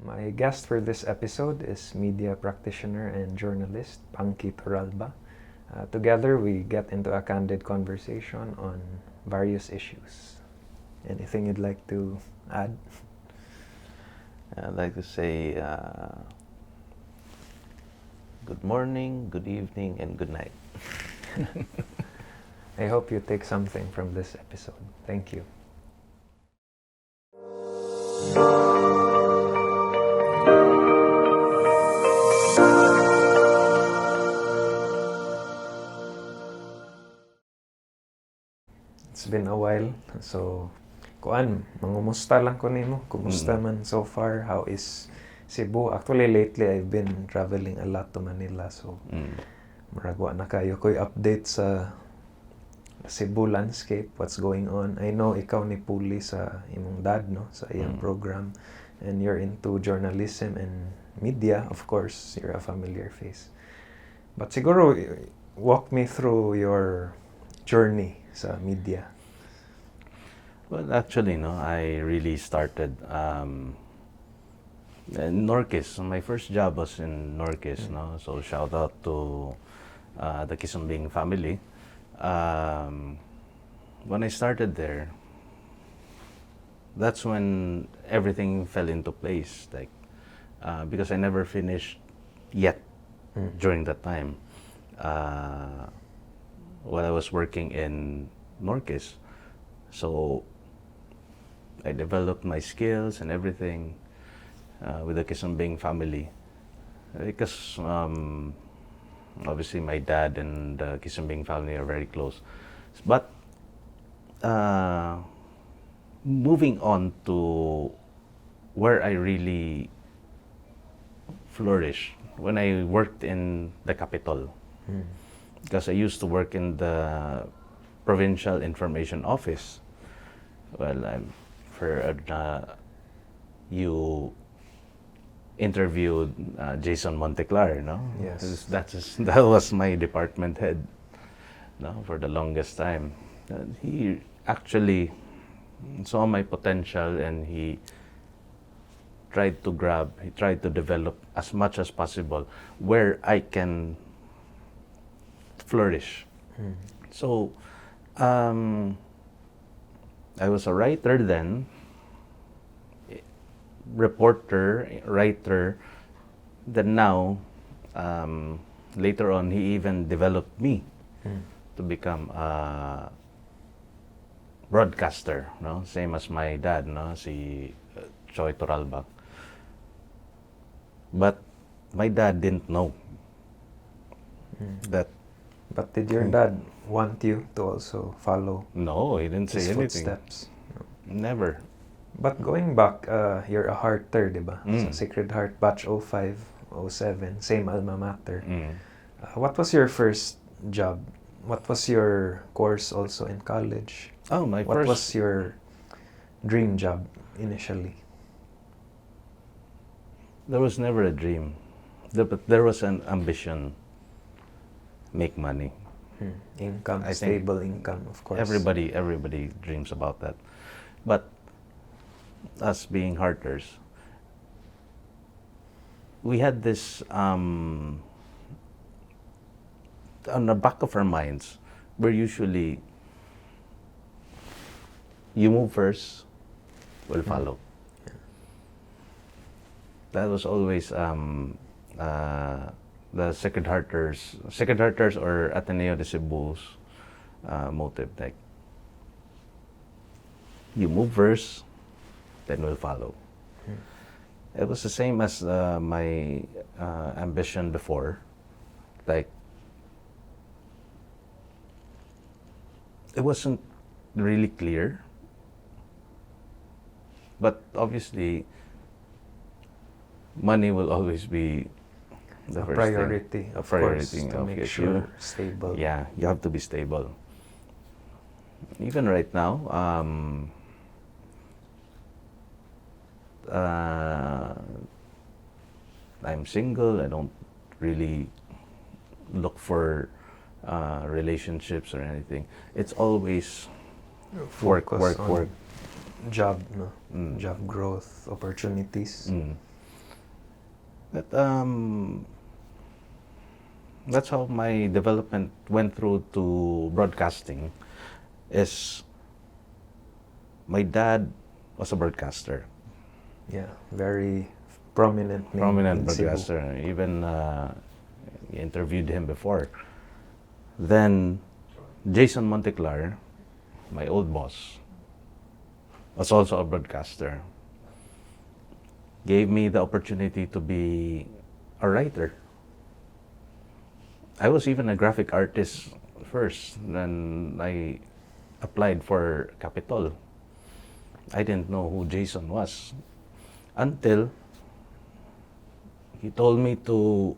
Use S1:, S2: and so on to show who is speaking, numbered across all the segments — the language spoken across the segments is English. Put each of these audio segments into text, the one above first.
S1: My guest for this episode is media practitioner and journalist Panky Torralba. Together, we get into a candid conversation on various issues. Anything you'd like to add?
S2: I'd like to say good morning, good evening, and good night.
S1: I hope you take something from this episode. Thank you. It's been a while, so mangumusta lang ko nimo. Kumusta man so far? How is Cebu? Actually, lately I've been traveling a lot to Manila, so maragwa na kayo ko'y update sa Cebu landscape, what's going on. I know ikaw ni Puli sa imong dad, no? Sa iyang program, and you're into journalism and media, of course. You're a familiar face. But siguro, walk me through your journey sa media.
S2: Well, actually, I really started in Norquis. My first job was in Norquis, So shout out to the Kisumbing family. When I started there, that's when everything fell into place. Because I never finished yet during that time. While I was working in Norquis, so I developed my skills and everything with the Kisumbing family, because obviously my dad and the Kisumbing family are very close. But moving on to where I really flourished, when I worked in the capital. Because I used to work in the Provincial Information Office. Well, you interviewed Jason Monteclar, no?
S1: Yes.
S2: That was my department head, for the longest time. He actually saw my potential, and he tried to develop as much as possible where I can flourish. So, I was a writer then, reporter, writer. Then now, later on, he even developed me to become a broadcaster, Same as my dad, si Choi Torralba. But my dad didn't know that.
S1: But did your dad want you to also follow
S2: No, he didn't say
S1: his
S2: anything.
S1: footsteps?
S2: Never.
S1: But going back, you're a Hearter, di ba? Sa Sacred Heart, batch 05, 07, same alma mater. What was your first job? What was your course also in college? What was your dream job initially?
S2: There was never a dream. But there was an ambition. Make money.
S1: Income,
S2: I think
S1: stable income, of course.
S2: Everybody dreams about that. But us being Hearters, we had this on the back of our minds, we're usually, you move first, we'll follow. That was always the Sacred Hearters or Ateneo de Cebu's motive. Like, you move first, then we'll follow. It was the same as my ambition before. Like, it wasn't really clear, but obviously money will always be the first
S1: priority,
S2: thing.
S1: of course, to make sure stable.
S2: Yeah, you have to be stable. Even right now, I'm single. I don't really look for relationships or anything. It's always work.
S1: Job, no? Job growth, opportunities.
S2: But, that's how my development went through to broadcasting. Is my dad was a broadcaster,
S1: Yeah, very prominent name
S2: prominent
S1: in Cebu.
S2: broadcaster. Even interviewed him before. Then Jason Monteclar, my old boss, was also a broadcaster. Gave me the opportunity to be a writer. I was even a graphic artist first. Then I applied for Capitol. I didn't know who Jason was until he told me to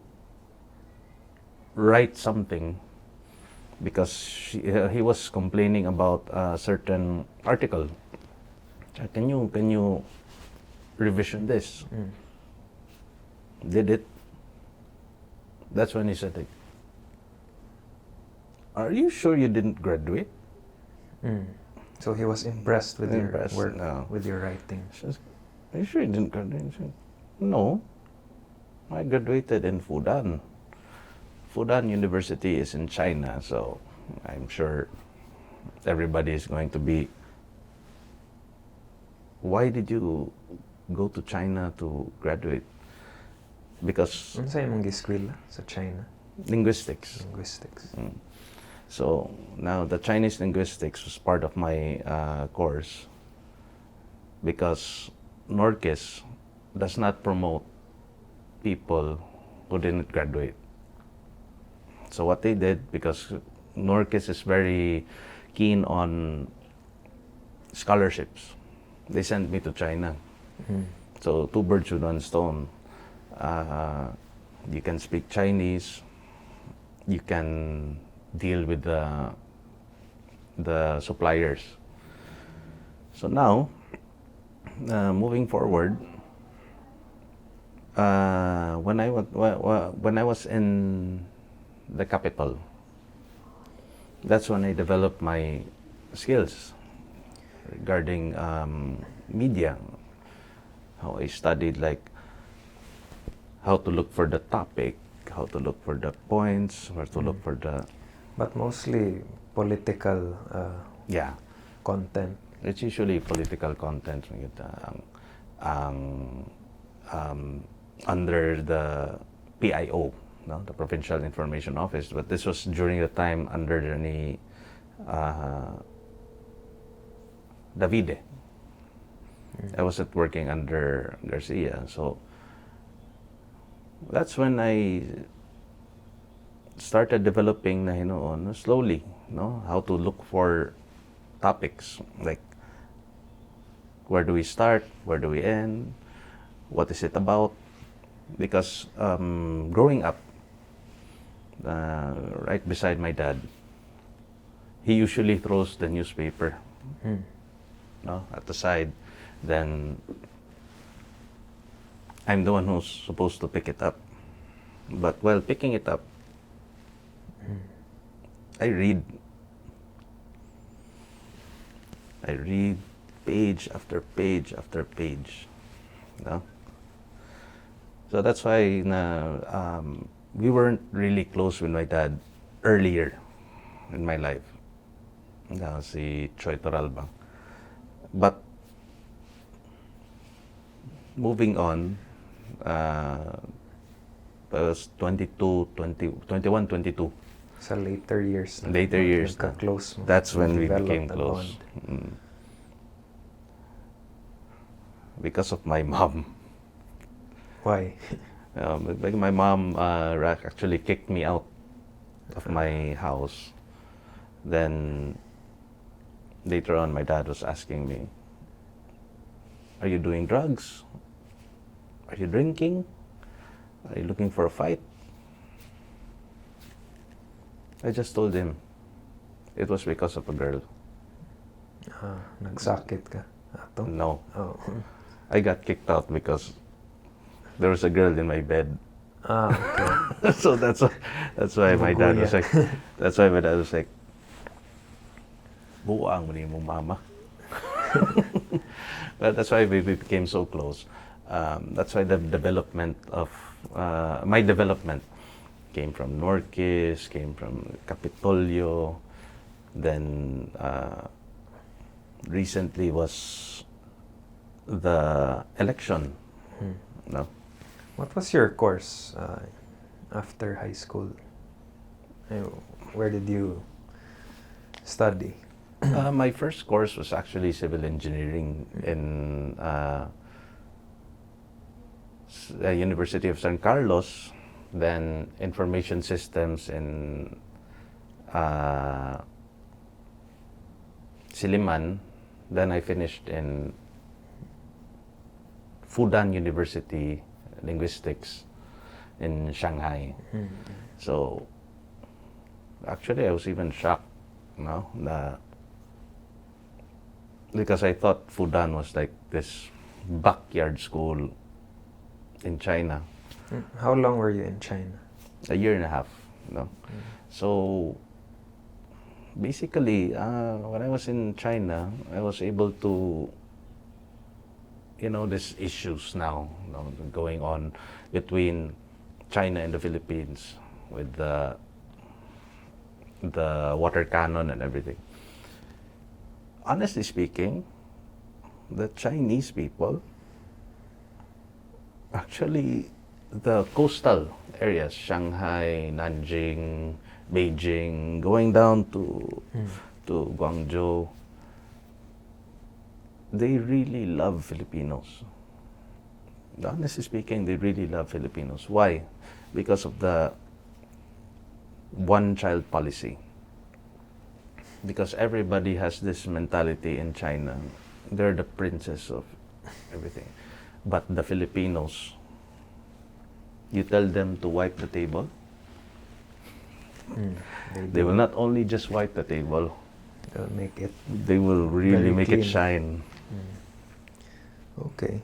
S2: write something because he was complaining about a certain article. Can you revision this? Did it. That's when he said, like, are you sure you didn't graduate?
S1: So he was impressed with
S2: Impressed,
S1: your work,
S2: no.
S1: with your writing.
S2: She says, are you sure you didn't graduate? He said, no, I graduated in Fudan. Fudan University is in China, so I'm sure everybody is going to be, why did you go to China to graduate? Because
S1: Ano sa imong giskwela sa China?
S2: linguistics.
S1: Linguistics.
S2: So now the Chinese linguistics was part of my course because Norquist does not promote people who didn't graduate. So what they did, because Norquist is very keen on scholarships, they sent me to China. So two birds with one stone. You can speak Chinese, you can deal with the suppliers. So now, moving forward, when I was in the capital, that's when I developed my skills regarding media. How I studied, like, how to look for the topic, how to look for the points, where to look for the...
S1: But mostly political
S2: Yeah,
S1: content.
S2: it's usually political content under the PIO, no? The Provincial Information Office. But this was during the time under the Davide. I wasn't working under Garcia, so that's when I started developing na hinoon slowly, no, how to look for topics, like where do we start, where do we end, what is it about? Because growing up right beside my dad, he usually throws the newspaper, no, at the side. Then I'm the one who's supposed to pick it up. But while picking it up, I read page after page after page. No? So that's why we weren't really close with my dad earlier in my life. Si Choi Torralba. But moving on, I was 21, 22.
S1: Sa later years na.
S2: Later years na.
S1: Nagka-close mo.
S2: That's when we
S1: Developed
S2: became
S1: a
S2: close.
S1: bond.
S2: Because of my mom.
S1: Why?
S2: My mom actually kicked me out of my house. Then later on, my dad was asking me, are you doing drugs? Are you drinking? Are you looking for a fight? I just told him it was because of a girl.
S1: Nagsakit ka? Ato?
S2: No.
S1: Oh.
S2: I got kicked out because there was a girl in my bed.
S1: Okay.
S2: So that's why my dad was like, buang mo ni mo mama. But that's why we became so close. That's why the development of my development came from Norquis, came from Capitolio, then recently was the election. No?
S1: What was your course after high school? Where did you study?
S2: My first course was actually civil engineering in University of San Carlos, then information systems in Siliman. Then I finished in Fudan University, linguistics in Shanghai. So actually I was even shocked, no, because I thought Fudan was like this backyard school in China.
S1: How long were you in China?
S2: A year and a half, no. So basically, when I was in China, I was able to, these issues now, going on between China and the Philippines with the water cannon and everything. Honestly speaking, the Chinese people, actually, the coastal areas, Shanghai, Nanjing, Beijing, going down to Guangzhou, they really love Filipinos. Honestly speaking, they really love Filipinos. Why? Because of the one-child policy. Because everybody has this mentality in China. They're the princess of everything. But the Filipinos, you tell them to wipe the table, they will not only just wipe the table,
S1: They'll make it.
S2: they will really
S1: very
S2: make
S1: clean.
S2: it shine.
S1: Okay.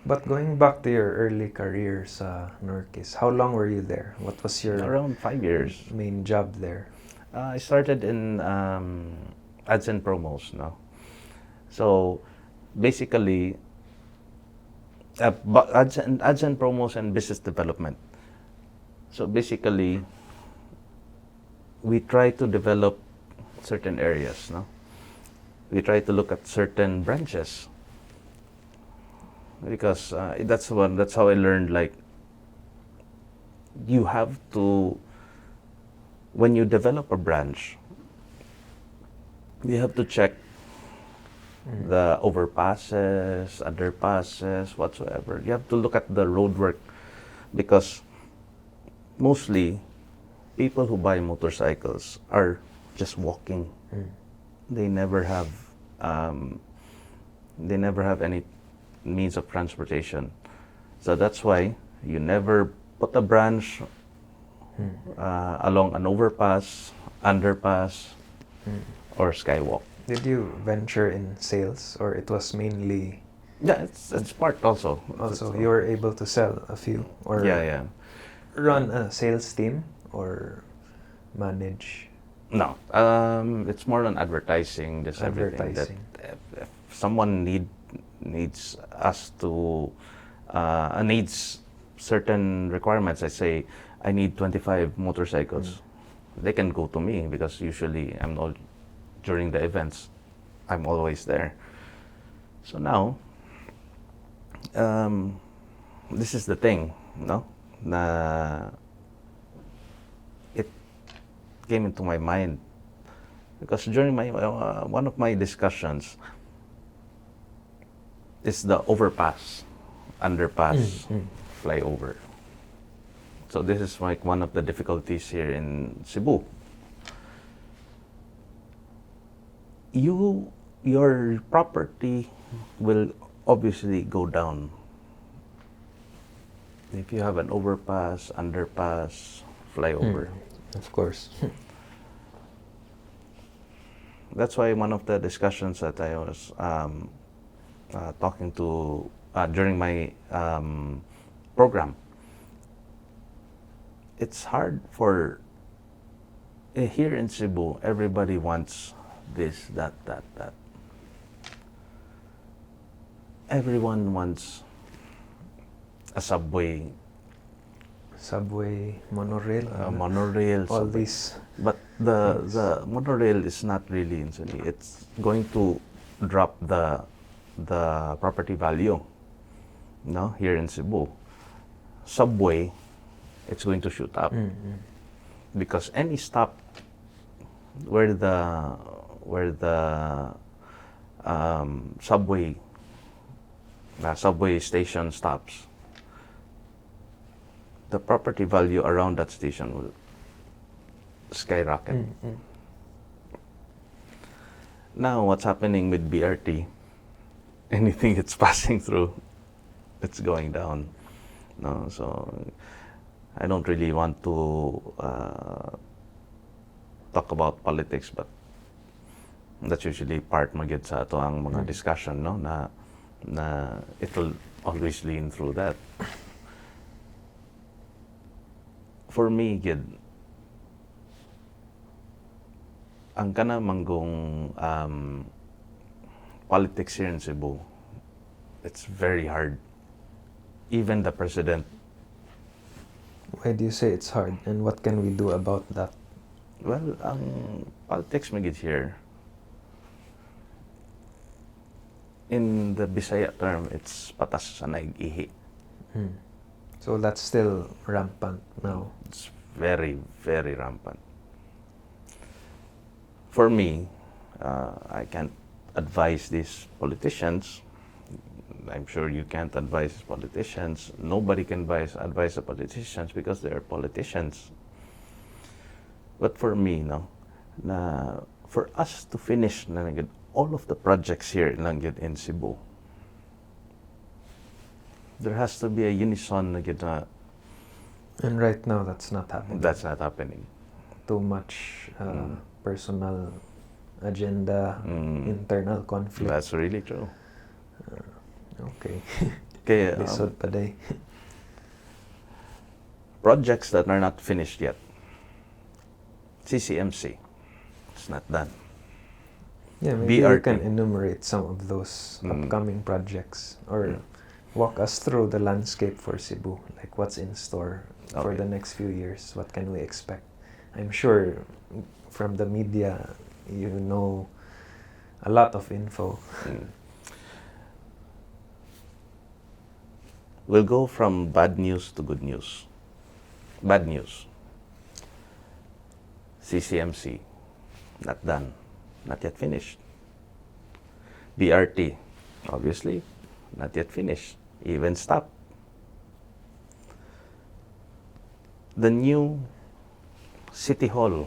S1: But going back to your early career sa Norquis, how long were you there? What was your
S2: Around 5 years.
S1: main job there?
S2: I started in ads and promos, no? So basically, ads and promos and business development. So basically, we try to develop certain areas, no? We try to look at certain branches, because that's how I learned, like, you have to, when you develop a branch, you have to check the overpasses, underpasses, whatsoever. You have to look at the roadwork, because mostly people who buy motorcycles are just walking. They never have any means of transportation. So that's why you never put a branch along an overpass, underpass, or skywalk.
S1: Did you venture in sales, or it was mainly
S2: Yeah, it's part also.
S1: also you were able to sell a few, or
S2: Yeah.
S1: run a sales team, or manage
S2: No, it's more on advertising, just everything. That
S1: advertising?
S2: if someone needs us to needs certain requirements, I say I need 25 motorcycles. They can go to me, because usually during the events, I'm always there. So now, this is the thing, no? It came into my mind, because during my one of my discussions is the overpass, underpass, flyover. So this is like one of the difficulties here in Cebu. Your property will obviously go down if you have an overpass, underpass, flyover.
S1: Of course.
S2: That's why one of the discussions that I was talking to during my program, it's hard for here in Cebu, everybody wants this, that. Everyone wants a subway
S1: subway, monorail,
S2: monorail,
S1: all
S2: subway.
S1: these.
S2: But the monorail is not really in Suli. It's going to drop the property value, no, here in Cebu. Subway, it's going to shoot up because any stop where the subway station stops, the property value around that station will skyrocket. Now, what's happening with BRT? Anything it's passing through, it's going down. No, so I don't really want to talk about politics, but that's usually part magid sa ato ang mga discussion, no, na it will always lean through that. For me, gid, ang kana manggong politics here in Cebu, it's very hard. Even the president.
S1: Why do you say it's hard, and what can we do about that?
S2: Well, ang politics magid here, in the Bisaya term, it's patas sa nag-ihi.
S1: So that's still rampant now.
S2: It's very, very rampant. For me, I can't advise these politicians. I'm sure you can't advise politicians. Nobody can advise the politicians because they're politicians. But for me, no, for us to finish all of the projects here in Cebu, there has to be a unison
S1: And right now, that's not happening.
S2: That's not happening.
S1: Too much personal agenda, internal conflict.
S2: That's really true.
S1: Okay.
S2: Okay,
S1: Lisod pa day.
S2: projects that are not finished yet. CCMC, it's not done.
S1: Yeah, maybe you
S2: BRT.
S1: can enumerate some of those upcoming projects, or walk us through the landscape for Cebu, like what's in store for
S2: Okay.
S1: the next few years. What can we expect? I'm sure from the media, you know a lot of info.
S2: We'll go from bad news to good news. Bad news. CCMC, not done, not yet finished. BRT, obviously, not yet finished, even stopped. The new City Hall,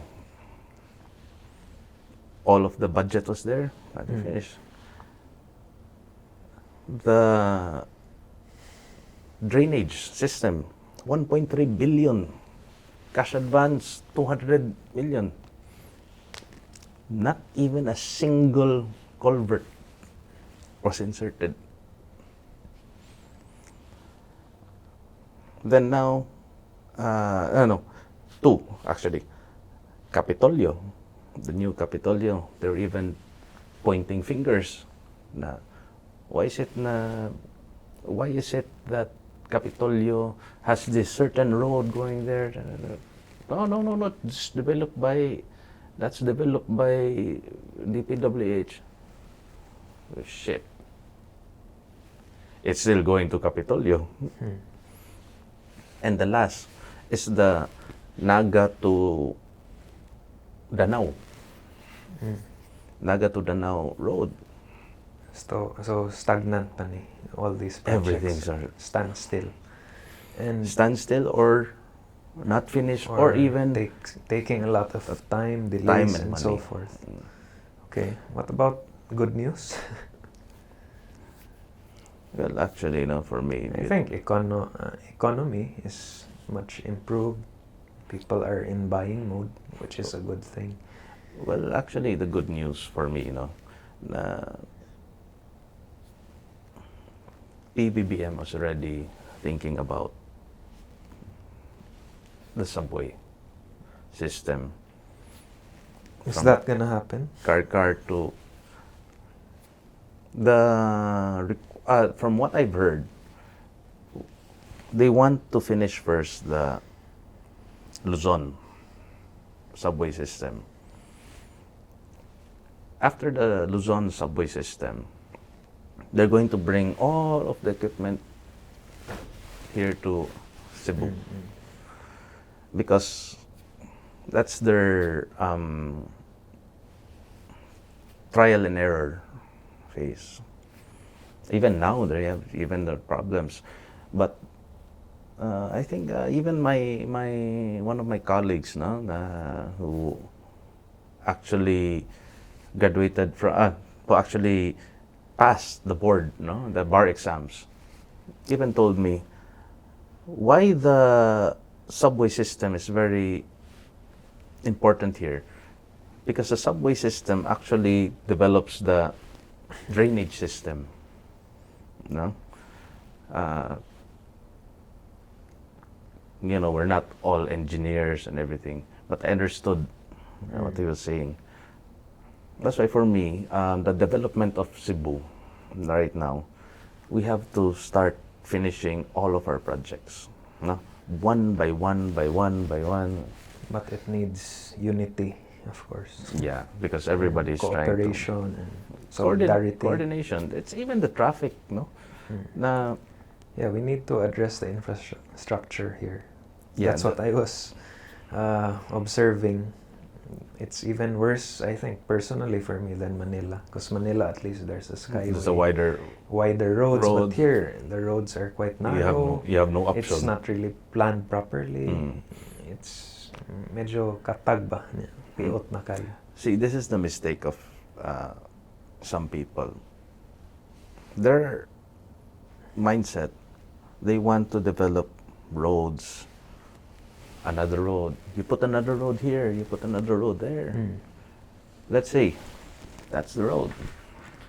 S2: all of the budget was there, not yet finished. The drainage system, 1.3 billion. Cash advance, 200 million. Not even a single culvert was inserted. Then now, two actually. Capitolio, the new Capitolio, they're even pointing fingers. Why is it that Capitolio has this certain road going there? No. That's developed by DPWH. Shit. It's still going to Capitolio. And the last is the Naga to Danao. Naga to Danao Road.
S1: So stagnant pa ni all these projects.
S2: Everything's are
S1: standstill. And
S2: standstill or not finished or even
S1: taking a lot of time, delays,
S2: time
S1: and
S2: and
S1: so
S2: money.
S1: forth. Okay, what about good news?
S2: Well, actually, for me,
S1: I think economy is much improved. People are in buying mode, which is a good thing.
S2: well, actually, the good news for me, PBBM was already thinking about the subway system.
S1: Is
S2: From
S1: that gonna happen?
S2: Car to from what I've heard, they want to finish first the Luzon subway system. After the Luzon subway system, they're going to bring all of the equipment here to Cebu because that's their trial and error phase. Even now, they have even the problems, but I think even my one of my colleagues, no, who actually graduated from, who actually passed the board, no, the bar exams, even told me why the subway system is very important here. Because the subway system actually develops the drainage system, no? You know, we're not all engineers and everything, but I understood what he was saying. That's why for me, the development of Cebu right now, we have to start finishing all of our projects, no? One by one by one by one.
S1: But it needs unity, of course.
S2: Yeah, because everybody's trying to
S1: cooperation and solidarity.
S2: coordination. It's even the traffic, no? Na
S1: Yeah, we need to address the infrastructure here.
S2: Yeah,
S1: That's what I was observing. It's even worse, I think, personally for me than Manila. Because Manila, at least there's a skyway.
S2: there's a wider
S1: roads.
S2: road.
S1: But here, the roads are quite narrow.
S2: you have no option.
S1: It's not really planned properly. It's medyo katag ba? Piot na kayo.
S2: See, this is the mistake of some people. Their mindset, they want to develop roads, another road. You put another road here, you put another road there. Let's say that's the road,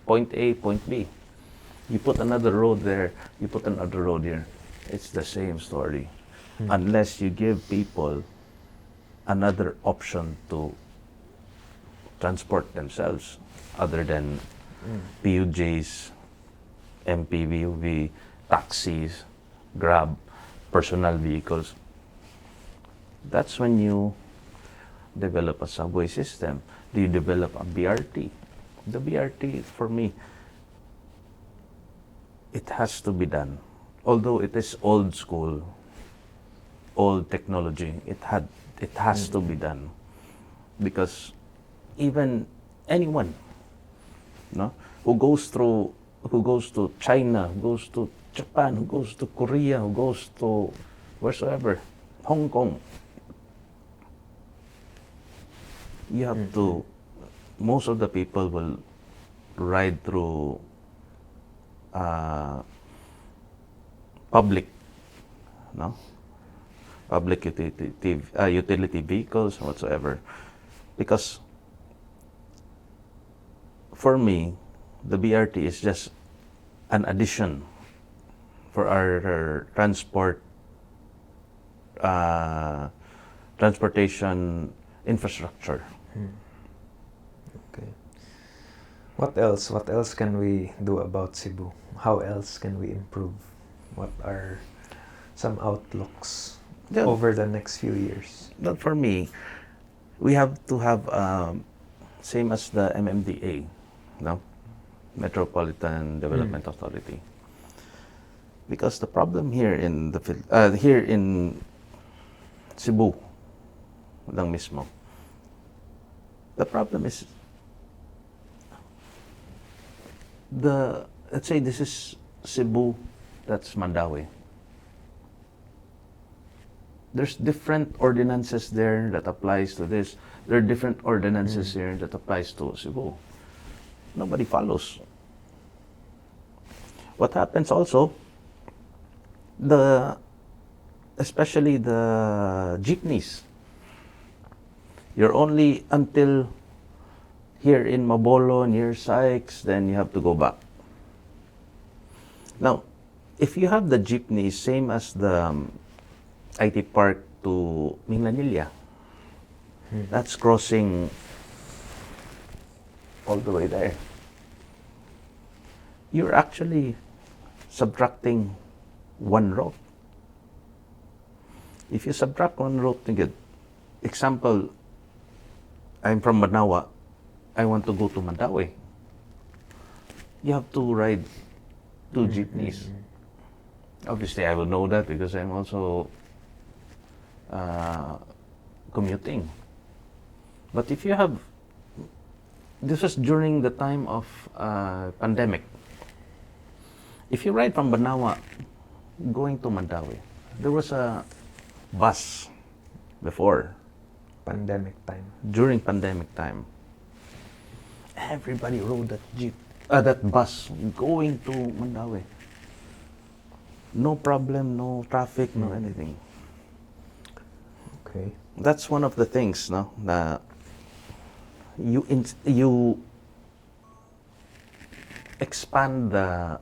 S2: point A, point B. You put another road there, you put another road here. It's the same story. Unless you give people another option to transport themselves other than PUJs, MPVUV, taxis, Grab, personal vehicles. That's when you develop a subway system. Do you develop a BRT? The BRT, for me, it has to be done. Although it is old school, old technology, it has to be done. Because even anyone, no, who goes to China, who goes to Japan, who goes to Korea, who goes to wheresoever, Hong Kong, you have to, most of the people will ride through public, no? Public utility vehicles whatsoever. Because for me, the BRT is just an addition for our transportation infrastructure.
S1: Okay. What else? What else can we do about Cebu? How else can we improve? What are some outlooks over the next few years?
S2: But for me, we have to have same as the MMDA, no, Metropolitan Development Authority. Because the problem here in here in Cebu, lang mismo, the problem is let's say this is Cebu, that's Mandaue. There's different ordinances there that applies to this. There are different ordinances here that applies to Cebu. Nobody follows. What happens also, especially the jeepneys, you're only until here in Mabolo, near Sykes, then you have to go back. Now, if you have the jeepneys, same as the IT Park to Minglanilla, that's crossing all the way there. You're actually subtracting one road. If you subtract one road, you get example, I'm from Manawa. I want to go to Mandaue. You have to ride 2 jeepneys. Obviously, I will know that because I'm also commuting. But if you have, this was during the time of pandemic. If you ride from Banawa going to Mandaue, there was a bus before,
S1: Pandemic time.
S2: during pandemic time. Everybody rode that bus going to Mandaue. No problem, no traffic, no anything.
S1: Okay.
S2: That's one of the things, no, na you expand the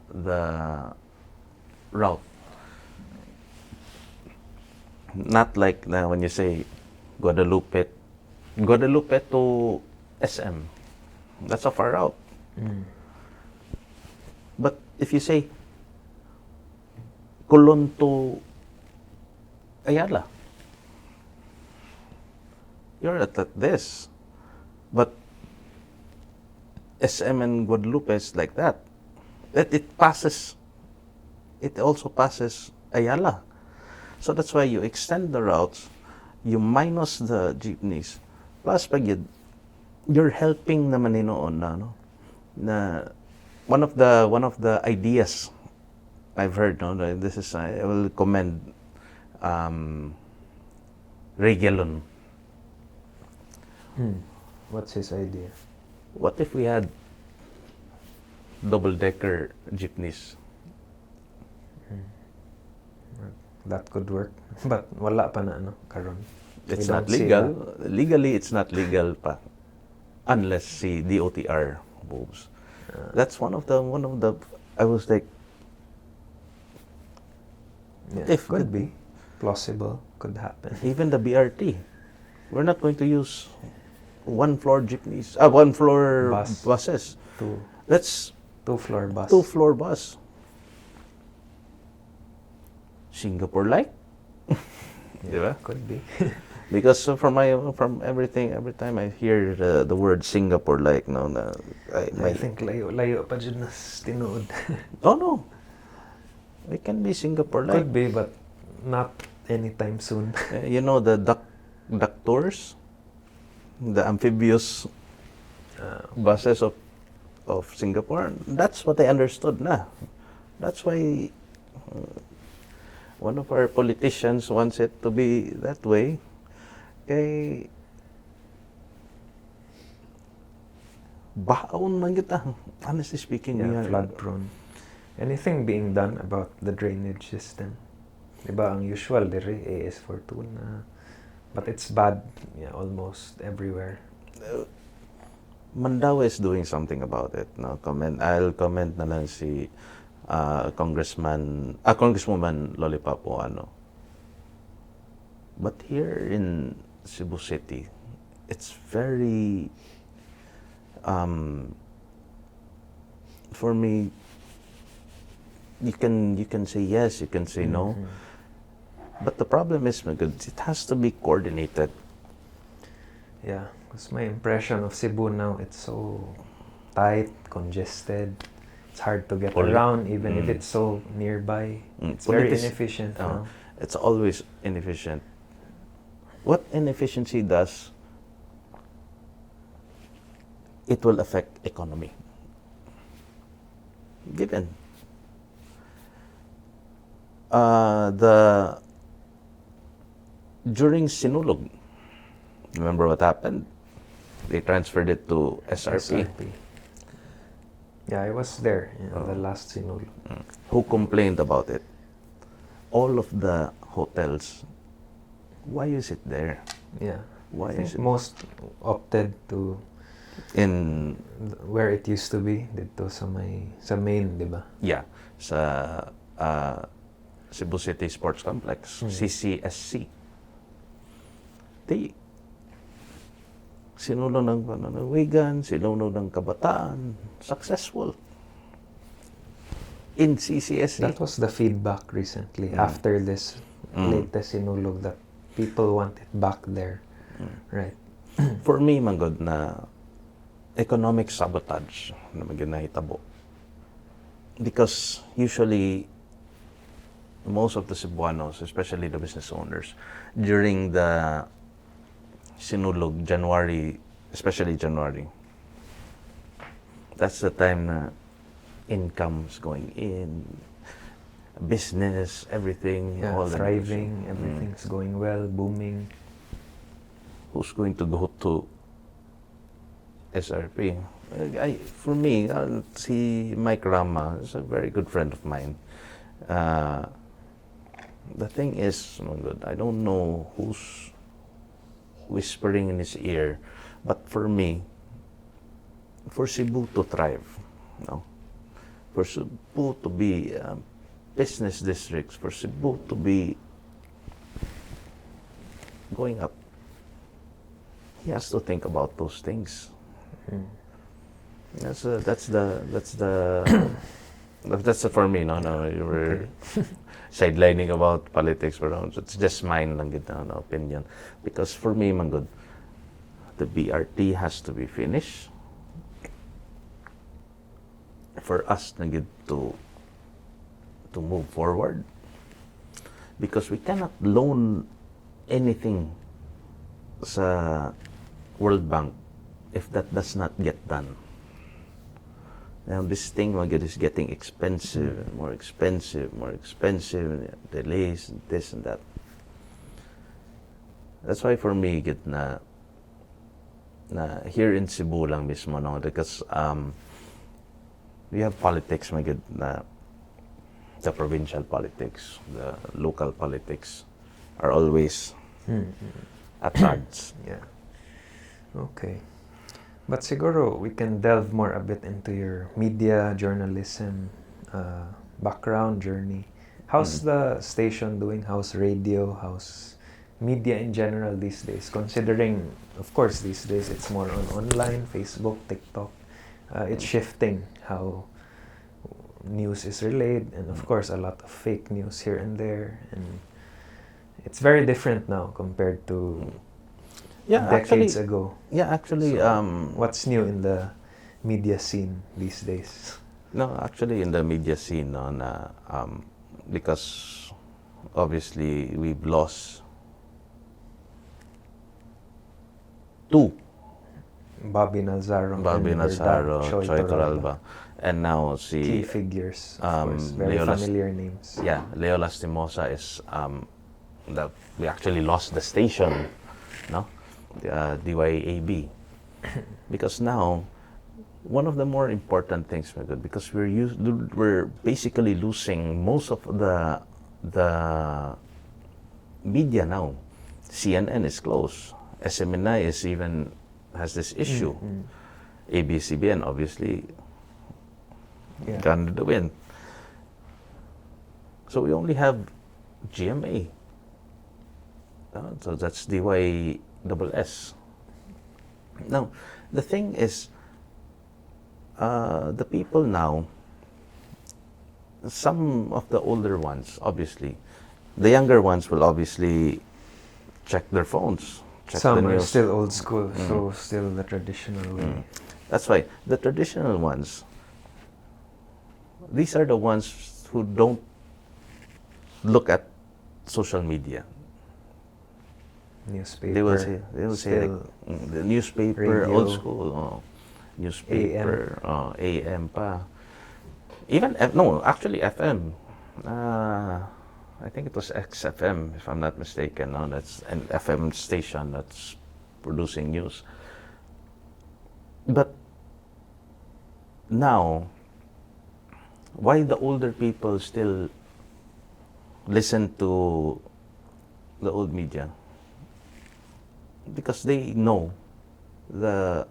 S2: route. Not like when you say Guadalupe to SM. That's a far route. But if you say Colon to Ayala, you're at this. But SM and Guadalupe is like that. That it also passes Ayala. So that's why you extend the routes, you minus the jeepneys. Plus, pag you're helping naman noon na one of the ideas I've heard, this is, I will commend Regalon.
S1: What's his idea?
S2: What if we had double-decker jeepneys?
S1: That could work. But wala pa na karon.
S2: It's not legal. Legally, it's not legal pa. Unless the DOTR moves. That's one of the. I was like,
S1: if could be plausible, could happen.
S2: Even the BRT, we're not going to use one-floor jeepneys. One-floor buses. That's
S1: two-floor bus.
S2: Two-floor bus. Singapore-like.
S1: Yeah, could be.
S2: Because from everything, every time I hear the word Singapore-like,
S1: I think layo pa dyan na tinuod.
S2: Oh no, it can be Singapore-like.
S1: Could be, but not anytime soon.
S2: You know the duck tours, the amphibious buses of Singapore. That's what I understood na. That's why one of our politicians wants it to be that way. Kay baon man kita. Honestly speaking, we are
S1: flood prone. Anything being done about the drainage system? Diba ang usual dire AS Fortuna, but it's bad almost everywhere.
S2: Mandaue is doing something about it. No, I'll comment na lang si Congresswoman Lollipop Ano. But here in Cebu City, it's very for me, you can say yes, you can say no. But the problem is, it has to be coordinated.
S1: Yeah, because my impression of Cebu now, it's so tight, congested. It's hard to get around, even if it's so nearby. It's very inefficient now.
S2: It's always inefficient. What inefficiency does, it will affect economy. Given. During Sinulog, remember what happened? They transferred it to SRP.
S1: Yeah, I was there the last Sinulog.
S2: Who complained about it? All of the hotels. Why is it there?
S1: Yeah.
S2: Why is it?
S1: Most opted to
S2: in
S1: where it used to be, dito sa main, di ba?
S2: Yeah, sa Cebu City Sports Complex, CCSC. Sinulo ng pananawigan, sinulo ng kabataan, successful in CCSC.
S1: That was the feedback recently after this latest sinulog, that people want it back there. Right.
S2: For me, manggod na economic sabotage na maginahitabo. Because usually, most of the Cebuanos, especially the business owners, during the sinulog, January, especially January, that's the time na income's going in, business, everything,
S1: Yeah,
S2: all the
S1: thriving, everything's going well, booming.
S2: who's going to go to SRP? For me, si Mike Rama is a very good friend of mine. The thing is, I don't know who's whispering in his ear, but for me, for Cebu to thrive, no? For Cebu to be business districts, for Cebu to be going up, he has to think about those things. That's for me. No, you were sidelining about politics, but it's just mine lang gid na opinion. Because for me, manggod, the BRT has to be finished for us na gid to move forward. Because we cannot loan anything sa World Bank if that does not get done. Now this thing is getting expensive, more expensive, delays, this and that. That's why for me, get na here in Cebu lang mismo, no? Because we have politics, na the provincial politics, the local politics are always at odds.
S1: Yeah. Okay. But siguro we can delve more a bit into your media, journalism, background journey. How's the station doing? How's radio? How's media in general these days? Considering, of course, these days it's more on online, Facebook, TikTok. It's shifting how news is relayed, and of course a lot of fake news here and there. And it's very different now compared to decades ago.
S2: Yeah, actually,
S1: So, what's new in the media scene these days?
S2: No, actually, in the media scene, no, na, because obviously we've lost two.
S1: Bobby Nazaro,
S2: Choi Torralba, and now
S1: key figures, of course, very familiar names.
S2: Yeah, Leo Lastimosa is that we actually lost the station, no, DYAB, because now one of the more important things, because we're basically losing most of the media now. CNN is closed. SMNI is even has this issue. ABS-CBN obviously gone to the wind. So we only have GMA. So that's DYSS. Now, the thing is, the people now, some of the older ones, obviously, the younger ones will obviously check their phones.
S1: Some are still old school, so still the traditional way.
S2: That's why the traditional ones, these are the ones who don't look at social media.
S1: Newspaper.
S2: They will say like, the newspaper,
S1: radio,
S2: old school, newspaper, AM pa. Even actually FM. I think it was XFM, if I'm not mistaken. No, that's an FM station that's producing news. But now, why the older people still listen to the old media? Because they know the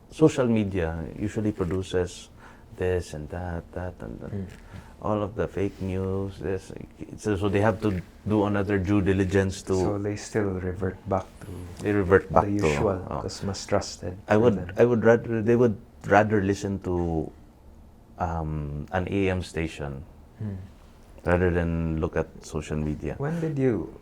S2: social media usually produces this and that and that. All of the fake news, this, so they have to do another due diligence to.
S1: So they still revert back to.
S2: They revert back
S1: the usual, because mas trusted.
S2: They would rather listen to an AM station rather than look at social media.
S1: When did you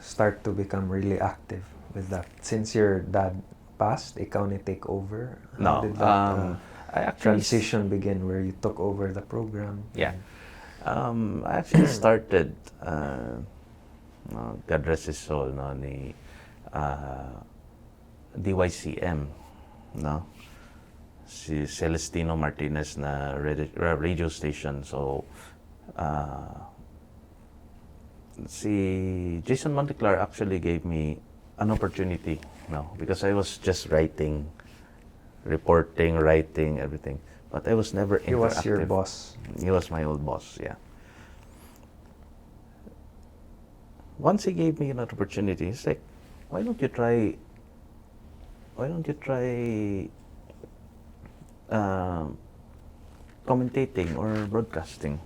S1: start to become really active with that? Since your dad passed, ikaw ni take over. How
S2: No,
S1: did that
S2: I actually
S1: transition begin where you took over the program?
S2: Yeah. I actually started, God rest his soul, no, ni DYCM, no? Si Celestino Martinez na radio station. So, si Jason Monteclar actually gave me an opportunity, no? Because I was just writing, reporting, writing, everything. But I was never interactive.
S1: He was your boss.
S2: He was my old boss, yeah. Once he gave me an opportunity, he's like, why don't you try commentating or broadcasting?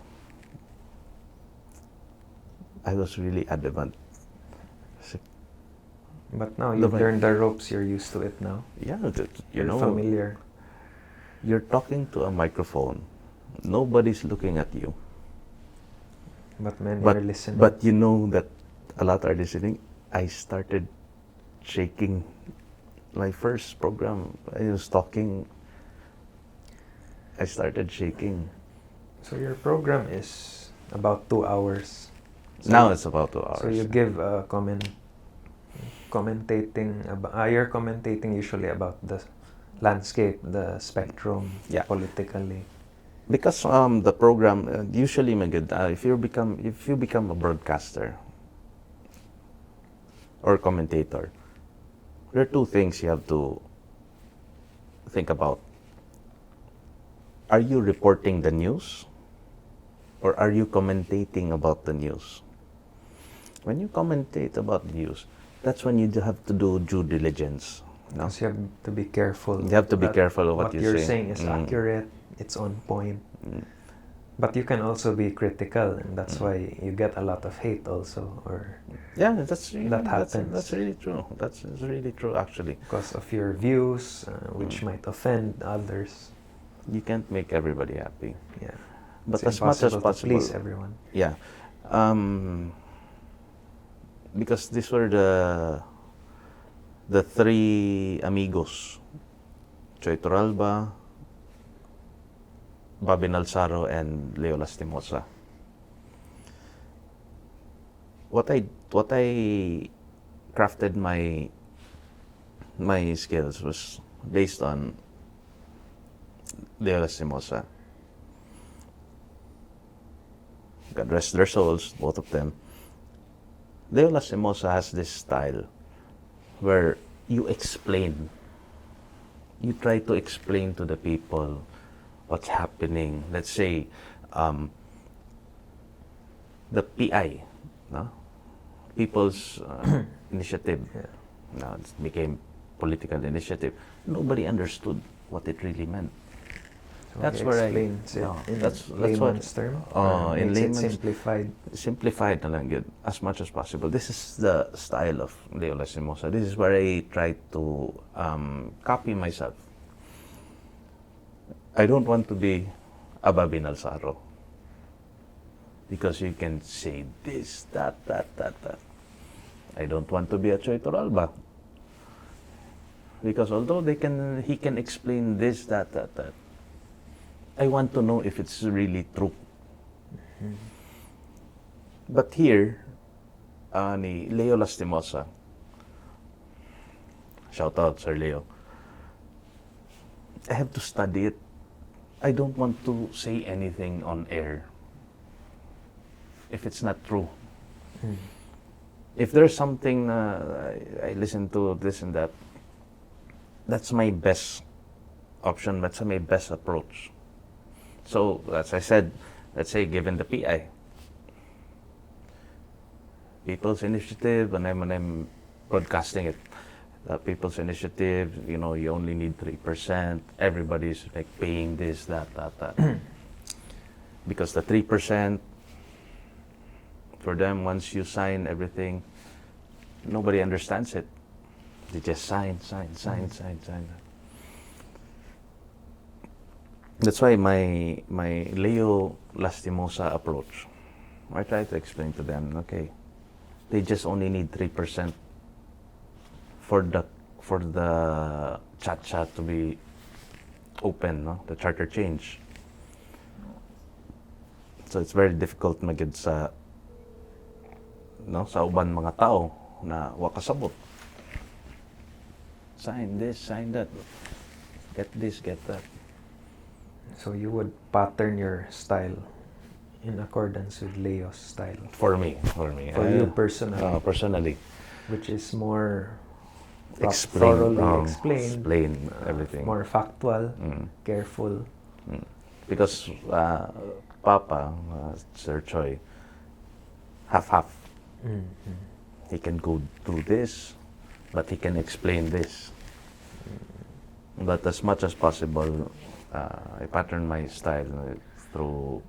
S2: I was really adamant.
S1: But now you've learned the ropes, you're used to it now.
S2: Yeah,
S1: You're familiar.
S2: You're talking to a microphone. Nobody's looking at you.
S1: But many are listening.
S2: But you know that a lot are listening. I started shaking. My first program, I was talking. I started shaking.
S1: So your program is about 2 hours. So
S2: now it's about 2 hours.
S1: So you give commentating about, you're commentating usually about the landscape, the spectrum,
S2: Yeah.
S1: politically.
S2: Because the program usually, if you become a broadcaster or commentator, there are two things you have to think about. Are you reporting the news, or are you commentating about the news? When you commentate about the news, that's when you have to do due diligence. No?
S1: So you have to be careful.
S2: You have to be careful of what
S1: you're
S2: say.
S1: saying is accurate, it's on point. But you can also be critical, and that's why you get a lot of hate also, or
S2: yeah, that happens. That's really true. That's really true, actually.
S1: Because of your views, which might offend others.
S2: You can't make everybody happy.
S1: Yeah,
S2: but
S1: it's
S2: as much as possible,
S1: to please everyone.
S2: Yeah, because these were the three amigos, Torralba, Bobby Nalsaro, and Leo Lastimosa. What I crafted my skills was based on Leo Lastimosa. God rest their souls, both of them. Leo Lastimosa has this style where you try to explain to the people what's happening. Let's say the PI, no? People's Initiative.
S1: Yeah.
S2: Now it became political initiative. Nobody understood what it really meant.
S1: So
S2: that's where
S1: that's layman's term.
S2: In layman's
S1: simplified
S2: na lang yun, as much as possible. This is the style of Leo Lastimosa. This is where I try to copy myself. I don't want to be a Bobby Nalsaro, because you can say this, that. I don't want to be a Choy Torralba, because although he can explain this, that. I want to know if it's really true. Mm-hmm. But here, ni Leo Lastimosa, shout out Sir Leo, I have to study it. I don't want to say anything on air if it's not true. Mm. If there's something I listen to this and that, that's my best option, that's my best approach. So, as I said, let's say given the PI, People's Initiative, when I'm broadcasting it, the People's Initiative, you only need 3%, everybody's like paying this, that. Because the 3%, for them, once you sign everything, nobody understands it. They just sign. That's why my Leo Lastimosa approach, I try to explain to them, okay, they just only need 3% for the cha-cha to be open, no? The charter change. So it's very difficult magid sa uban mga tao na wa kasabot. Sign this, sign that. Get this, get that.
S1: So you would pattern your style in accordance with Leo's style.
S2: For me.
S1: For you personally.
S2: Personally.
S1: Which is more
S2: Thoroughly
S1: explained.
S2: Explain everything.
S1: More factual, careful.
S2: Because Papa, Sir Choi, half-half. He can go through this, but he can explain this. But as much as possible, I pattern my style through.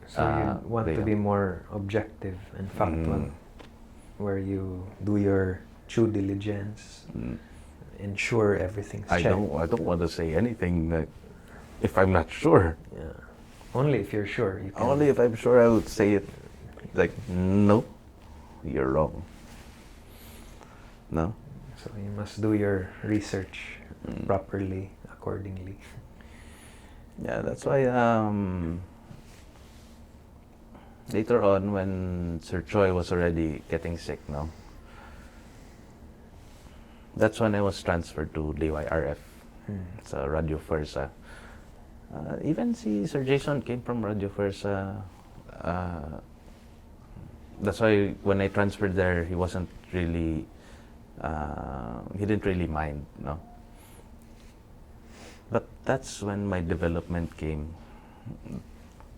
S1: So you want to be more objective and factual, where you do your due diligence, ensure everything's checked.
S2: I don't want to say anything that if I'm not sure.
S1: Yeah. Only if you're sure. You can.
S2: Only if I'm sure I would say it. Like, no, you're wrong. No?
S1: So you must do your research properly, accordingly.
S2: Yeah, that's why later on when Sir Choi was already getting sick, no? That's when I was transferred to DYRF. Sa Radio Versa. Even si Sir Jason came from Radio Versa. That's why when I transferred there, he wasn't really, he didn't really mind, no? But that's when my development came.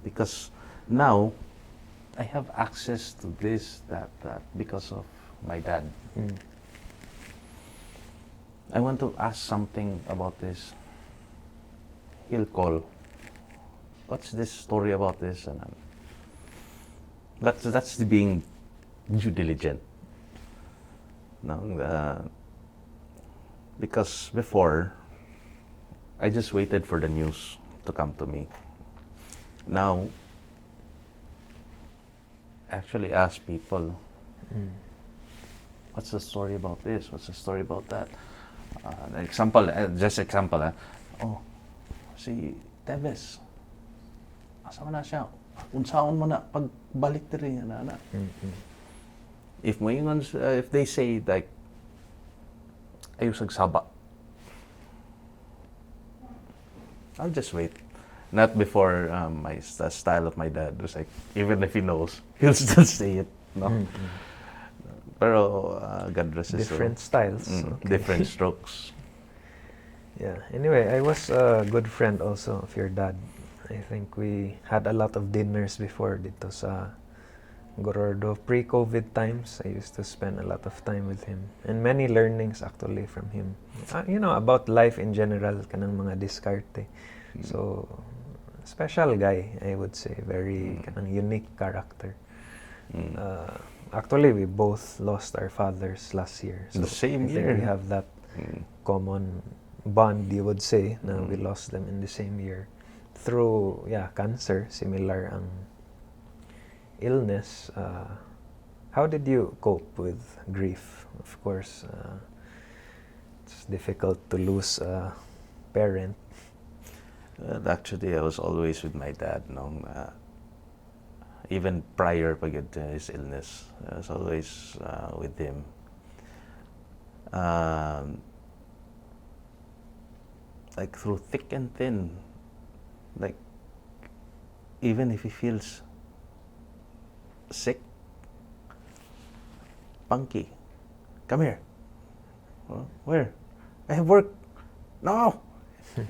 S2: Because now, I have access to this, that, because of my dad. I want to ask something about this. He'll call. What's this story about this? And that's being due diligent. No, because before, I just waited for the news to come to me. Now, actually ask people, what's the story about this? What's the story about that? Just example, oh, si Tevez, asa man na siya? Unsaon mo na pagbalik diri na. If they say like, ayaw sagsaba, I'll just wait. Not before the style of my dad. It was like, even if he knows, he'll still say it. No? Pero God rest his soul.
S1: Different styles. Okay.
S2: Different strokes.
S1: Yeah. Anyway, I was a good friend also of your dad. I think we had a lot of dinners before dito sa Gorordo. Pre-COVID times, I used to spend a lot of time with him. And many learnings actually from him. About life in general, kanang mga diskarte. So, special guy, I would say. Very kanang unique character. Actually, we both lost our fathers last year. So
S2: the same
S1: I think
S2: year.
S1: we have that common bond, you would say, na we lost them in the same year. Through, cancer, similar ang illness. How did you cope with grief? Of course, it's difficult to lose a parent.
S2: Actually, I was always with my dad. Even prior to his illness, I was always with him. Like through thick and thin, like even if he feels sick, Panky, come here. Where? I have work. No,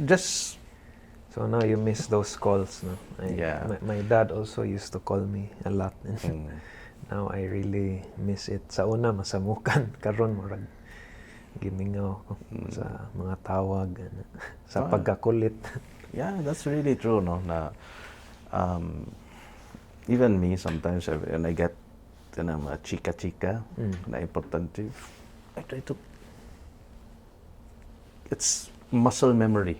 S2: just.
S1: So now you miss those calls, no? My dad also used to call me a lot. Now I really miss it. Sa una, masamukan. Karon murag gimingaw ko sa mga tawag, sa pagkakulit.
S2: Yeah, that's really true, no? Na, even me, sometimes when I get mga chika-chika na importante, I try to, it's muscle memory.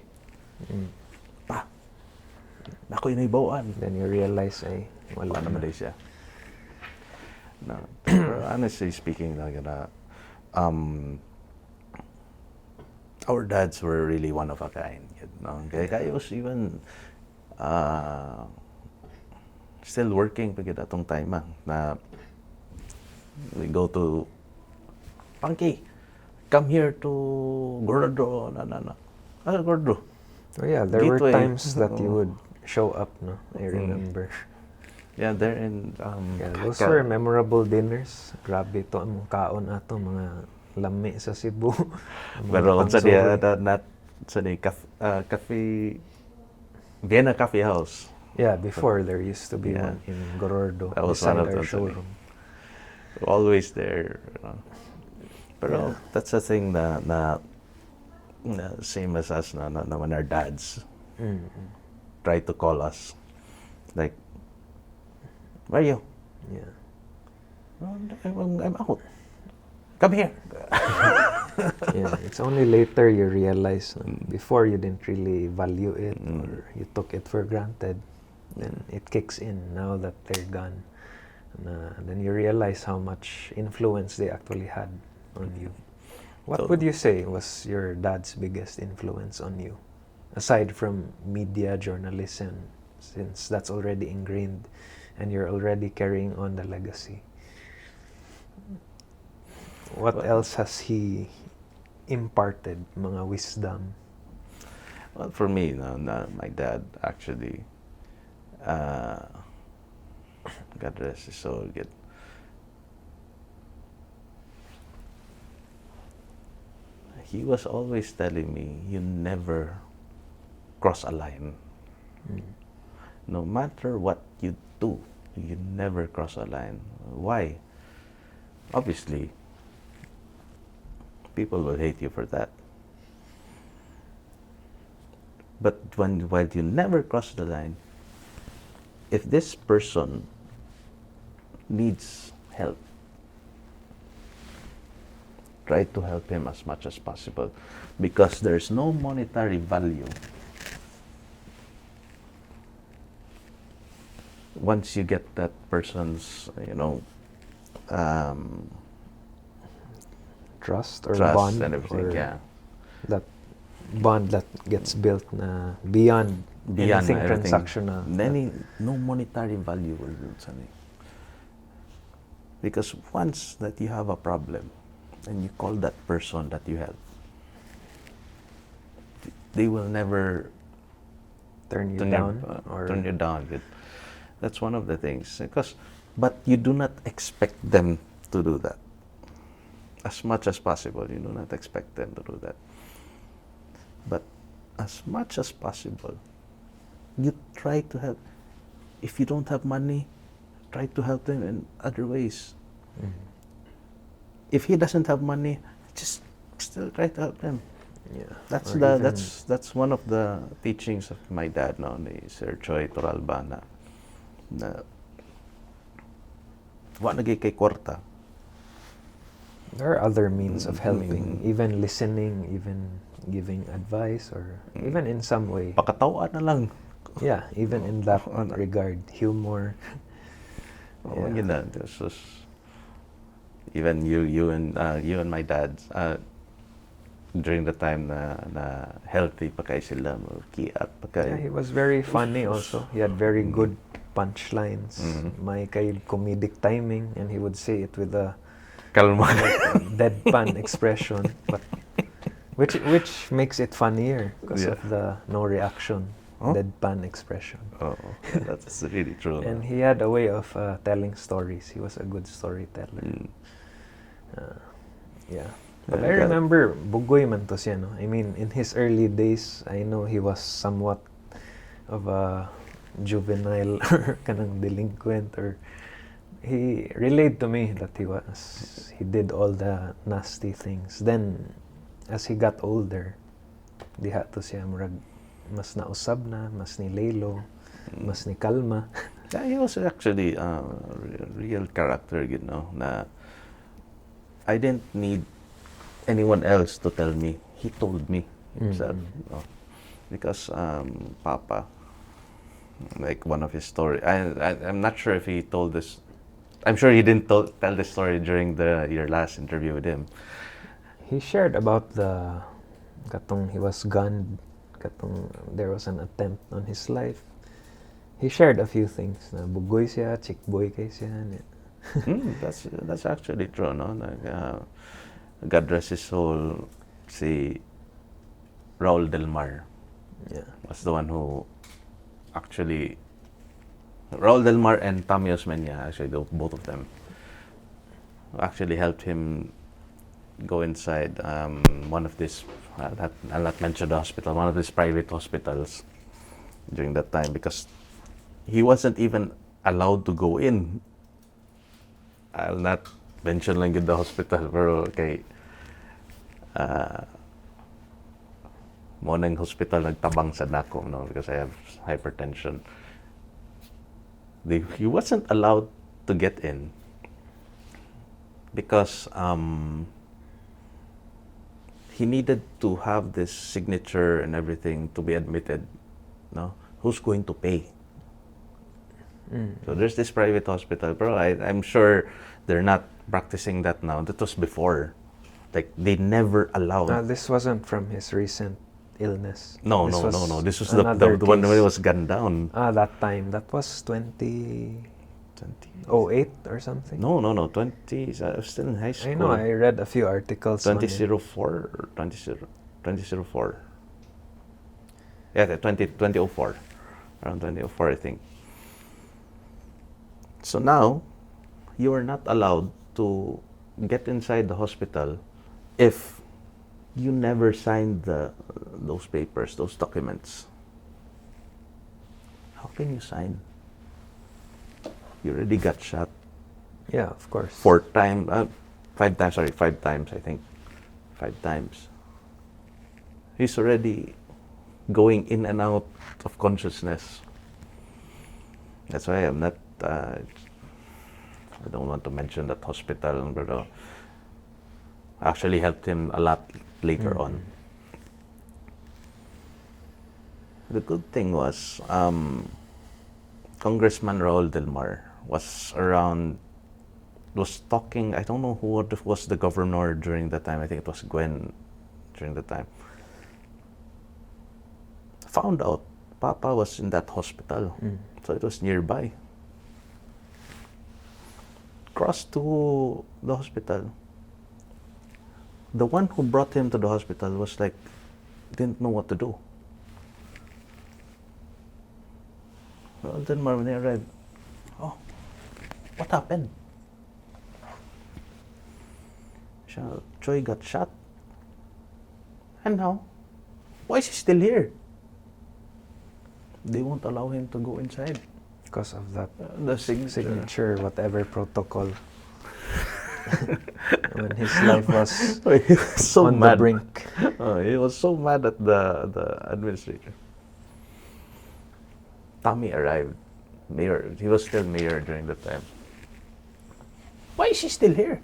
S2: Ako inaibawan.
S1: Then you realize, wala
S2: naman
S1: na.
S2: siya. No, pero honestly speaking, our dads were really one of a kind. Kaya I was even still working pag atong time na we go to Panky, come here to Gordo, Gordo.
S1: Oh yeah, there were
S2: Gateway.
S1: times that you would show up, no? I remember.
S2: Yeah, they're in
S1: Yeah, those were memorable dinners. Grabe to ang kaon ato mga lami sa Cebu. Mga
S2: Pero sa
S1: pangsuri.
S2: cafe, Vienna Coffee House.
S1: Yeah, before there used to be
S2: Yeah.
S1: one in Gorordo
S2: That was
S1: beside
S2: one of
S1: our
S2: those,
S1: showroom.
S2: Always there. Pero
S1: Yeah.
S2: that's the thing na same as us na when our dads try to call us. Like, where are you?
S1: Yeah.
S2: I'm out. Come here.
S1: Yeah, it's only later you realize. Before you didn't really value it or you took it for granted. Then it kicks in now that they're gone. Then you realize how much influence they actually had on you. What would you say was your dad's biggest influence on you? Aside from media journalism, since that's already ingrained and you're already carrying on the legacy. What else has he imparted, mga wisdom?
S2: Well, for me, my dad actually, God rest his soul, he was always telling me, you never cross a line. No matter what you do, you never cross a line. Why? Obviously, people will hate you for that. But while you never cross the line, if this person needs help, try to help him as much as possible, because there's no monetary value once you get that person's,
S1: Trust or
S2: trust
S1: bond
S2: and everything.
S1: or
S2: Yeah,
S1: that bond that gets built na beyond anything
S2: everything.
S1: transactional.
S2: No monetary value will build something. Because once that you have a problem and you call that person that you help, they will never
S1: turn you down or
S2: turn you down. That's one of the things. But you do not expect them to do that. As much as possible, you do not expect them to do that. But as much as possible, you try to help. If you don't have money, try to help them in other ways. If he doesn't have money, just still try to help them.
S1: Yeah.
S2: That's one of the teachings of my dad, ni Sir Choi Torralba, na wa na kay kwarta.
S1: There are other means of helping, even listening, even giving advice, or even in some way.
S2: Pakatawa na lang.
S1: Yeah, even in that regard, humor.
S2: Yeah. Even you and my dad, during the time na healthy pa kay sila, kiat pa kay.
S1: Yeah, he was very funny also. He had very good punchlines. May kay comedic timing, and he would say it with a
S2: Kalma.
S1: deadpan expression, but which makes it funnier because of the no reaction, deadpan expression.
S2: Oh, yeah, that's really true.
S1: And he had a way of telling stories. He was a good storyteller. Yeah. But I remember, bugoy man to siya, no? I mean, in his early days, I know he was somewhat of a juvenile or kanang delinquent, or he relayed to me that he did all the nasty things. Then, as he got older, diha to siya murag mas nausab na, mas nilaylo, mas ni kalma.
S2: Yeah, he was actually a real character, na I didn't need anyone else to tell me. He told me himself. Because Papa, like one of his stories, I'm not sure if he told this I'm sure he didn't tell this story during your last interview with him.
S1: He shared about katong he was gunned, katong there was an attempt on his life. He shared a few things na bugoy siya, chick boy kay siya.
S2: That's actually true, no? God rest his soul, si Raul Del Mar was the one who actually, Raul Del Mar and Tommy Osmeña, actually both of them, actually helped him go inside one of these, I'll not mention the hospital, one of these private hospitals during that time, because he wasn't even allowed to go in. I'll not mention lang the hospital, pero okay. Mo nang hospital nagtabang sa nako, no, because I have hypertension. He wasn't allowed to get in because he needed to have this signature and everything to be admitted. No, who's going to pay? So there's this private hospital, bro. I'm sure they're not practicing that now. That was before. Like, they never allowed.
S1: This wasn't from his recent illness.
S2: No. This was the one where he was gunned down.
S1: That time. That was 2008 or something?
S2: No. 20. I was still in high school.
S1: I know. I read a few articles
S2: 2004 or 2004. Yeah, 2004. Around 2004, I think. So now, you are not allowed to get inside the hospital if you never signed those papers, those documents. How can you sign? You already got shot.
S1: Yeah, of course.
S2: 5 times, I think. 5 times. He's already going in and out of consciousness. That's why I'm not, I don't want to mention that hospital, but actually helped him a lot later on. The good thing was, Congressman Raul Del Mar was talking, I don't know who was the governor during that time, I think it was Gwen during the time. Found out Papa was in that hospital, so it was nearby. Crossed to the hospital. The one who brought him to the hospital was like, didn't know what to do. Well, then when they arrived, oh, what happened? Choi got shot. And now, why is he still here? They won't allow him to go inside.
S1: Because of that
S2: The signature.
S1: whatever protocol. When his life was
S2: He was so
S1: on
S2: mad.
S1: the brink.
S2: He was so mad at the administrator. Tommy arrived. Mayor. He was still mayor during that time. Why is he still here?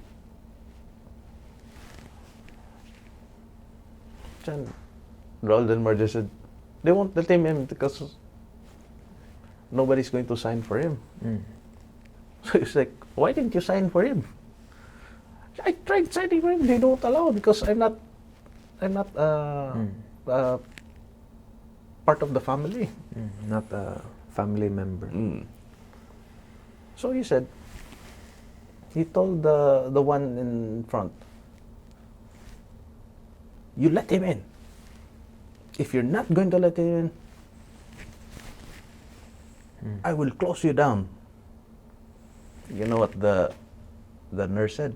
S2: Then Raul Del Mar just said, they won't let him in because nobody's going to sign for him. So he's like, why didn't you sign for him? I tried signing for him. They don't allow because I'm not part of the family.
S1: Not a family member.
S2: So he said, he told the one in front, you let him in. If you're not going to let him in, I will close you down. You know what the nurse said?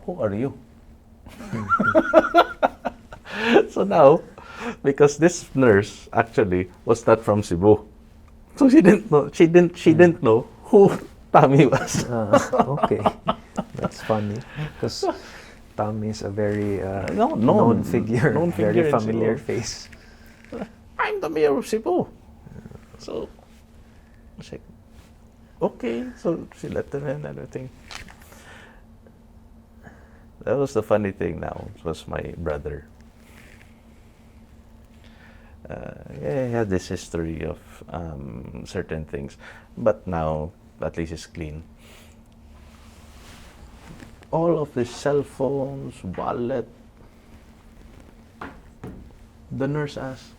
S2: Who are you? So now, because this nurse actually was not from Cebu, so she didn't know. She didn't know who Tommy was.
S1: Okay, that's funny because Tommy is a very
S2: known
S1: known figure,
S2: figure
S1: very
S2: in
S1: familiar
S2: Cebu.
S1: face.
S2: I'm the mayor of Cebu. So, I was like, okay. So she let them in and everything. That was the funny thing now. It was my brother. He had this history of certain things. But now, at least it's clean. All of the cell phones, wallet. The nurse asked,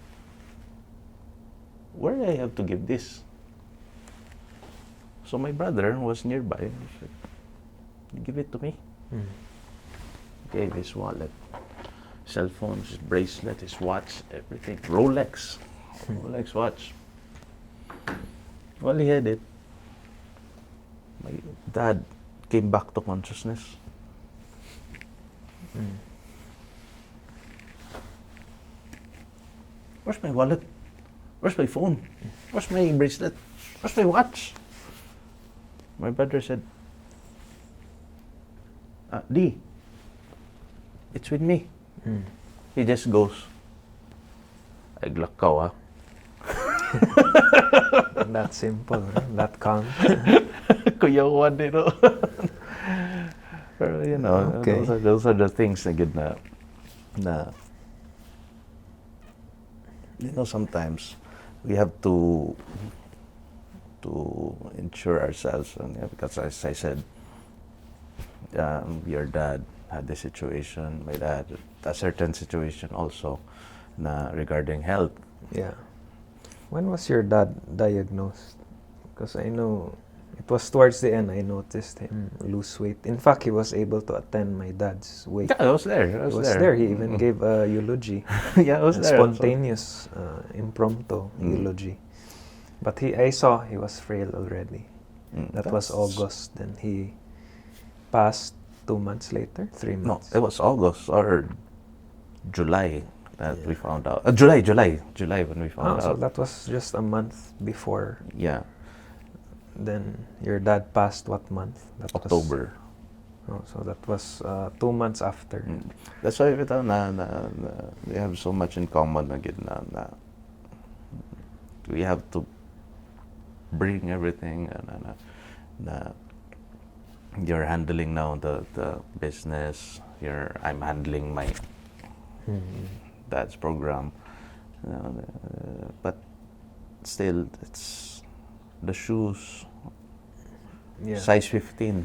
S2: where do I have to give this? So my brother was nearby. He said, give it to me. Gave his wallet, cell phone, his bracelet, his watch, everything. Rolex watch. Well, he had it. My dad came back to consciousness. Where's my wallet? Where's my phone? Where's my bracelet? Where's my watch? My brother said, D, it's with me. He just goes, ay glakaw
S1: That simple, that calm.
S2: Kuya Juan, you know. Pero, you know,
S1: Okay.
S2: those are the things na good na you know, sometimes we have to ensure ourselves, and because as I said, your dad had this situation, my dad a certain situation also na regarding health.
S1: Yeah. When was your dad diagnosed? Because I know it was towards the end I noticed him lose weight. In fact, he was able to attend my dad's wake.
S2: Yeah, I was there.
S1: He was there. He even gave a eulogy.
S2: Yeah, I was
S1: A
S2: there.
S1: spontaneous, impromptu eulogy. But I saw he was frail already. That was August. Then he passed 2 months later, 3
S2: No,
S1: months.
S2: it was August or July that we found out. July when we found
S1: So
S2: out.
S1: that was just a month before.
S2: Yeah,
S1: Then your dad passed what month? That
S2: October.
S1: So that was 2 months after.
S2: That's why we have so much in common again. We have to bring everything and you're handling now the business. I'm handling my dad's program. But still, it's the shoes.
S1: Yeah.
S2: Size 15.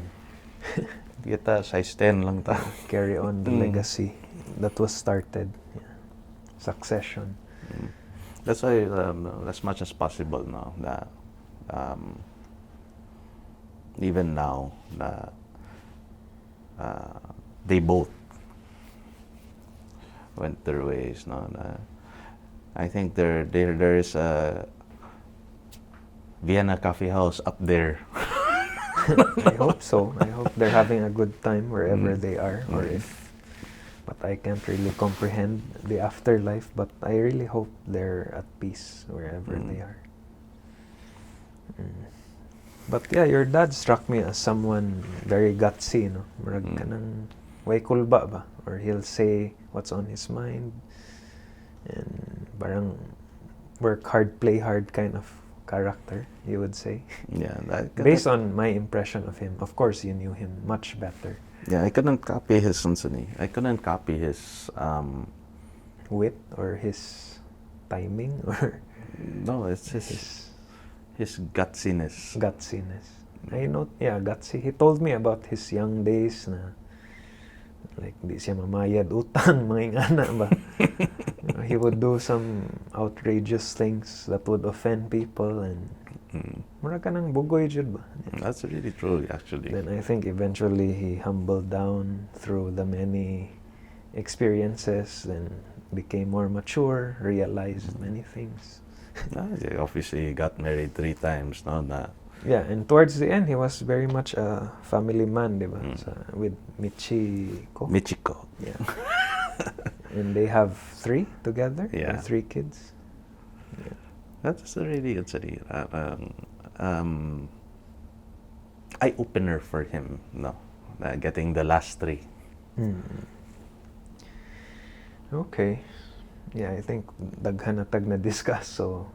S2: Kita size 10 lang ta.
S1: Carry on the legacy that was started. Yeah. Succession.
S2: That's why as much as possible now na even now na they both went their ways, no. I think there is a Vienna coffee house up there.
S1: I hope so. I hope they're having a good time wherever they are, or but I can't really comprehend the afterlife, but I really hope they're at peace wherever they are. But yeah, your dad struck me as someone very gutsy, no? Marag ka ng way kulba ba? Or he'll say what's on his mind, and parang work hard, play hard kind of character, you would say.
S2: Yeah,
S1: Based on my impression of him. Of course, you knew him much better.
S2: yeah, I couldn't copy his I couldn't copy his
S1: Wit or his timing or
S2: no, it's his gutsiness.
S1: gutsiness. I know, yeah, gutsy. He told me about his young days na like di siya mamayad utang, mga ingana ba. He would do some outrageous things that would offend people, and mura ka ng bugoy jud ba.
S2: That's really true, actually.
S1: Then I think eventually he humbled down through the many experiences, then became more mature, realized many things.
S2: He obviously got married 3 times, no?
S1: Yeah, and towards the end, he was very much a family man, di ba? With
S2: Michiko.
S1: Yeah. And they have 3 together?
S2: Yeah.
S1: Or 3 kids? Yeah.
S2: That's a really eye-opener for him, no? Getting the last 3.
S1: Okay. Yeah, I think daghan na tag na discuss. So,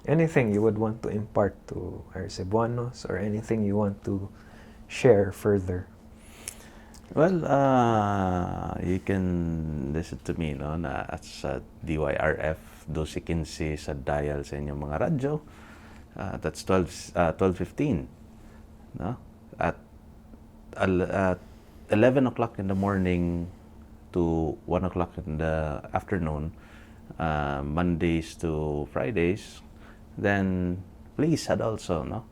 S1: anything you would want to impart to our Cebuanos, or anything you want to share further?
S2: Well, you can listen to me, no, na at sa DYRF 1215 sa dial sa inyong mga radyo. That's 12:15. No? At 11 o'clock in the morning to 1 o'clock in the afternoon, Mondays to Fridays, then police had also, no?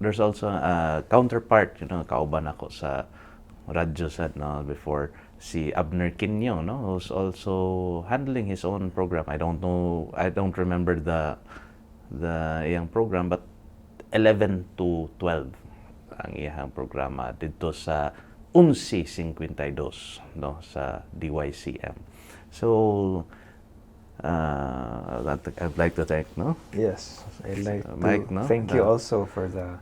S2: There's also a counterpart, kauban ako sa radyo set, no, before, si Abner Quinyo, no, who's also handling his own program. I don't remember the iyang program, but 11 to 12 ang iyang programa dito sa 11:52, no, sa DYCM. So I'd like to thank, no?
S1: Yes, I'd like to
S2: Mike, no?
S1: thank you also for the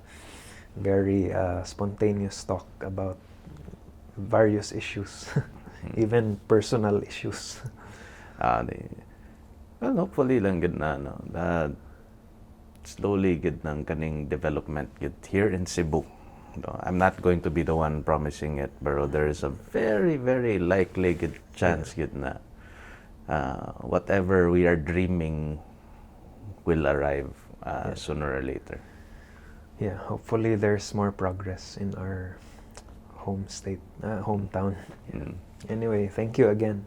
S1: very spontaneous talk about various issues, even personal issues.
S2: Well, hopefully lang gid na, no, that slowly gid ng kaning development gid here in Cebu. No, I'm not going to be the one promising it, pero there is a very, very likely good chance gid na whatever we are dreaming will arrive sooner or later.
S1: Yeah, hopefully there's more progress in our hometown.
S2: Mm.
S1: Anyway, thank you again.